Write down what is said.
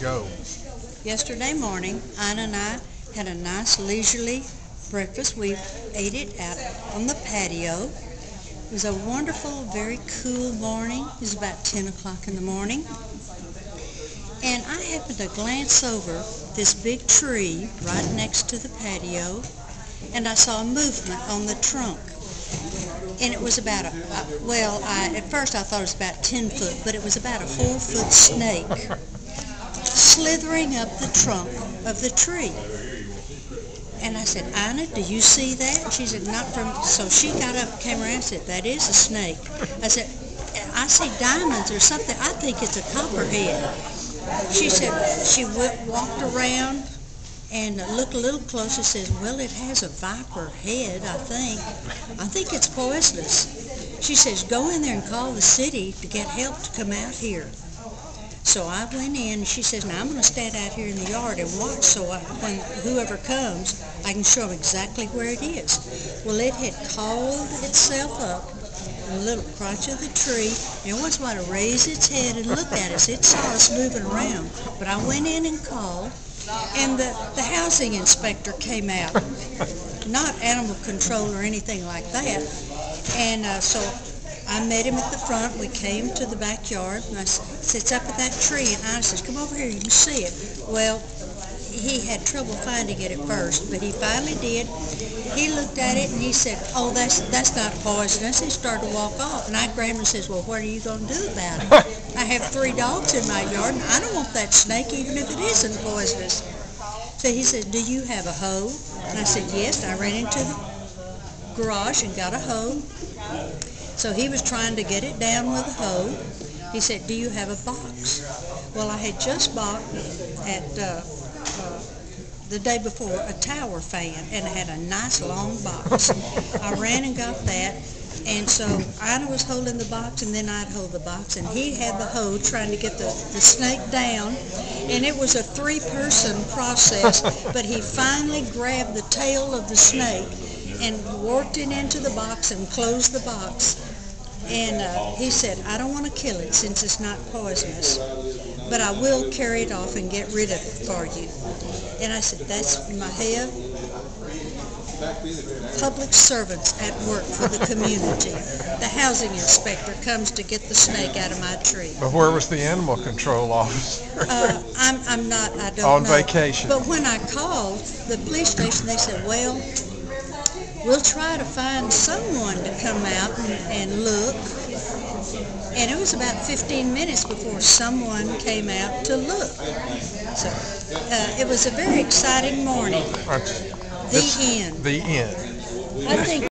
Go. Yesterday morning, Anna and I had a nice leisurely breakfast. We ate it out on the patio. It was a wonderful, very cool morning. It was about 10 o'clock in the morning. And I happened to glance over this big tree right next to the patio, and I saw a movement on the trunk. And it was about at first I thought it was about 10 foot, but it was about a 4-foot snake slithering up the trunk of the tree. And I said, Anna, do you see that? And she said, not from, so she got up, came around and said, that is a snake. I said, I see diamonds or something. I think it's a copperhead. She said, she walked around and looked a little closer, says, well, it has a viper head, I think. I think it's poisonous. She says, go in there and call the city to get help to come out here. So I went in, and she says, now I'm going to stand out here in the yard and watch, so when whoever comes, I can show them exactly where it is. Well, it had called itself up in the little crotch of the tree, and once about to raise its head and look at us. It saw us moving around. But I went in and called, and the housing inspector came out, not animal control or anything like that. And so I met him at the front. We came to the backyard, and I said, it's up at that tree. And I says, come over here, you can see it. Well, he had trouble finding it at first, but he finally did. He looked at it, and he said, oh, that's not poisonous. He started to walk off, and I grabbed him and says, well, what are you going to do about it? I have 3 dogs in my yard, and I don't want that snake, even if it isn't poisonous. So he said, do you have a hoe? And I said, yes. I ran into the garage and got a hoe. So he was trying to get it down with a hoe. He said, do you have a box? Well, I had just bought at the day before a tower fan, and it had a nice long box. I ran and got that, and so Anna was holding the box, and then I'd hold the box, and he had the hoe trying to get the snake down, and it was a 3-person process, but he finally grabbed the tail of the snake and worked it into the box and closed the box. And he said, I don't want to kill it since it's not poisonous, but I will carry it off and get rid of it for you. And I said, that's Mahia, public servants at work for the community. The housing inspector comes to get the snake out of my tree. But where was the animal control officer? I don't know. On vacation. But when I called the police station, they said, well, we'll try to find someone to come out and look. And it was about 15 minutes before someone came out to look. So it was a very exciting morning. The end. The end. I think